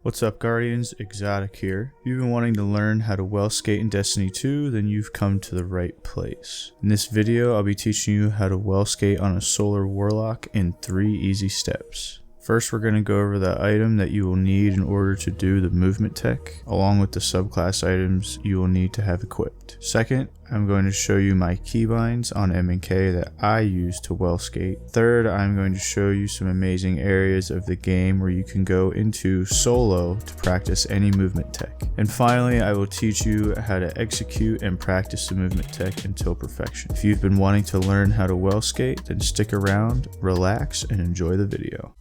What's up, Guardians? Exotic here. If you've been wanting to learn how to well skate in Destiny 2, then you've come to the right place. In this video, I'll be teaching you how to well skate on a Solar Warlock in 3 easy steps. First, we're going to go over the item that you will need in order to do the movement tech, along with the subclass items you will need to have equipped. Second, I'm going to show you my keybinds on M&K that I use to well skate. Third, I'm going to show you some amazing areas of the game where you can go into solo to practice any movement tech. And finally, I will teach you how to execute and practice the movement tech until perfection. If you've been wanting to learn how to well skate, then stick around, relax, and enjoy the video.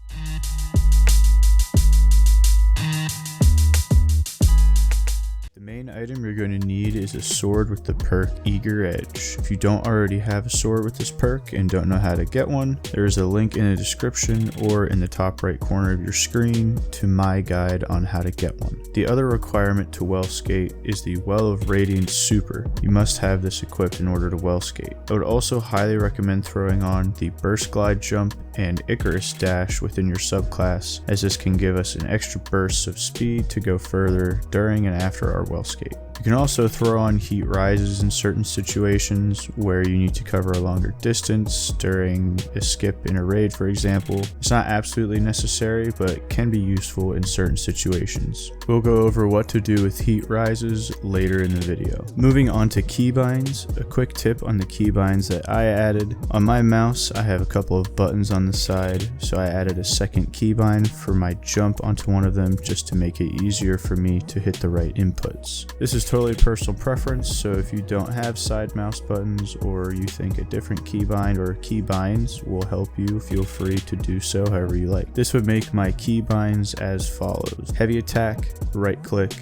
The main item you're going to need is a sword with the perk Eager Edge. If you don't already have a sword with this perk and don't know how to get one, there is a link in the description or in the top right corner of your screen to my guide on how to get one. The other requirement to well skate is the Well of Radiance Super. You must have this equipped in order to well skate. I would also highly recommend throwing on the Burst Glide Jump and Icarus Dash within your subclass, as this can give us an extra burst of speed to go further during and after our well skate. You can also throw on Heat Rises in certain situations where you need to cover a longer distance during a skip in a raid, for example. It's not absolutely necessary, but can be useful in certain situations. We'll go over what to do with Heat Rises later in the video. Moving on to keybinds, a quick tip on the keybinds that I added. On my mouse, I have a couple of buttons on the side, so I added a second keybind for my jump onto one of them just to make it easier for me to hit the right inputs. This is totally personal preference, so if you don't have side mouse buttons or you think a different keybind or keybinds will help you, feel free to do so however you like. This would make my keybinds as follows: heavy attack, right click,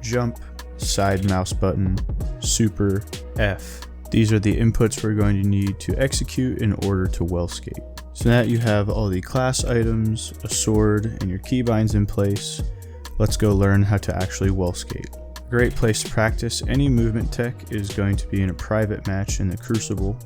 jump, side mouse button, super, F. These are the inputs we're going to need to execute in order to well skate. So now that you have all the class items, a sword, and your keybinds in place, let's go learn how to actually well skate. A great place to practice any movement tech is going to be in a private match in the Crucible.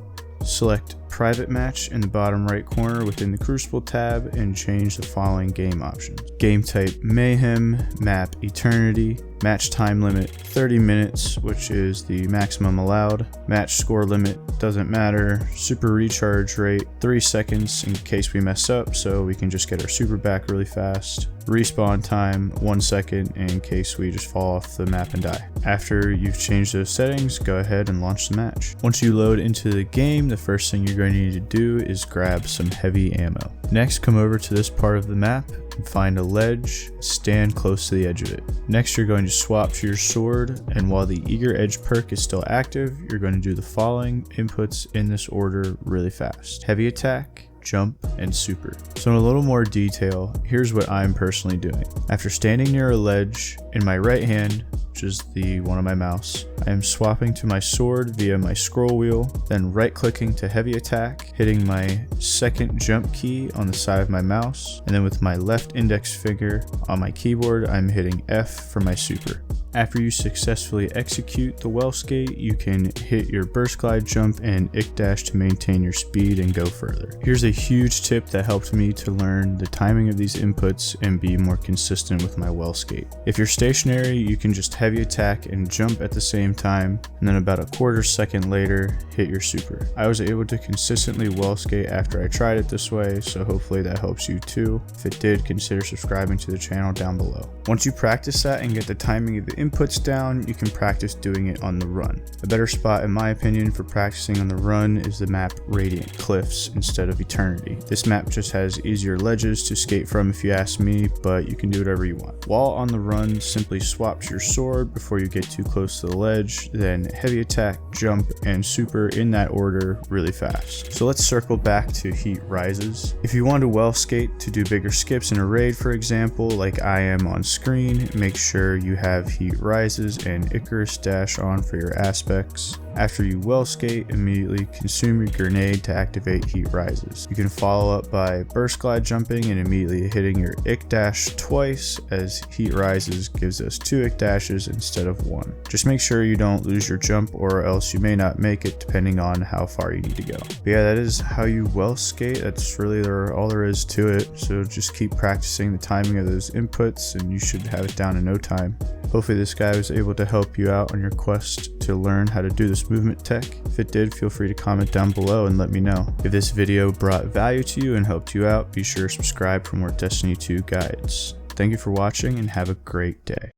Select Private Match in the bottom right corner within the Crucible tab and change the following game options. Game type Mayhem, map Eternity, match time limit 30 minutes, which is the maximum allowed, match score limit doesn't matter, super recharge rate 3 seconds in case we mess up so we can just get our super back really fast, respawn time 1 second in case we just fall off the map and die. After you've changed those settings, go ahead and launch the match. Once you load into the game, the first thing you're going to need to do is grab some heavy ammo. Next, come over to this part of the map and find a ledge, stand close to the edge of it. Next, you're going to swap to your sword, and while the Eager Edge perk is still active, you're going to do the following inputs in this order really fast: heavy attack, jump, and super. So in a little more detail, here's what I'm personally doing. After standing near a ledge, in my right hand, which is the one on my mouse, I am swapping to my sword via my scroll wheel, then right clicking to heavy attack, hitting my second jump key on the side of my mouse, and then with my left index finger on my keyboard, I'm hitting F for my super. After you successfully execute the well skate, you can hit your burst glide jump and ick dash to maintain your speed and go further. Here's a huge tip that helped me to learn the timing of these inputs and be more consistent with my well skate. If you're stationary, you can just heavy attack and jump at the same time, and then about a quarter second later, hit your super. I was able to consistently well skate after I tried it this way, so hopefully that helps you too. If it did, consider subscribing to the channel down below. Once you practice that and get the timing of the inputs down, you can practice doing it on the run. A better spot, in my opinion, for practicing on the run is the map Radiant Cliffs instead of Eternity. This map just has easier ledges to skate from if you ask me, but you can do whatever you want. While on the run, simply swap to your sword before you get too close to the ledge, then heavy attack, jump, and super in that order really fast. So let's circle back to Heat Rises. If you want to well skate to do bigger skips in a raid, for example, like I am on screen, make sure you have Heat Rises and Icarus Dash on for your aspects. After you well skate, immediately consume your grenade to activate heat rises. You can follow up by burst glide jumping and immediately hitting your ick dash twice, as heat rises gives us 2 ick dashes instead of 1. Just make sure you don't lose your jump, or else you may not make it depending on how far you need to go. But yeah, that is how you well skate. That's really all there is to it. So just keep practicing the timing of those inputs and you should have it down in no time. Hopefully this guy was able to help you out on your quest to learn how to do this movement tech. If it did, feel free to comment down below and let me know. If this video brought value to you and helped you out, be sure to subscribe for more Destiny 2 guides. Thank you for watching and have a great day.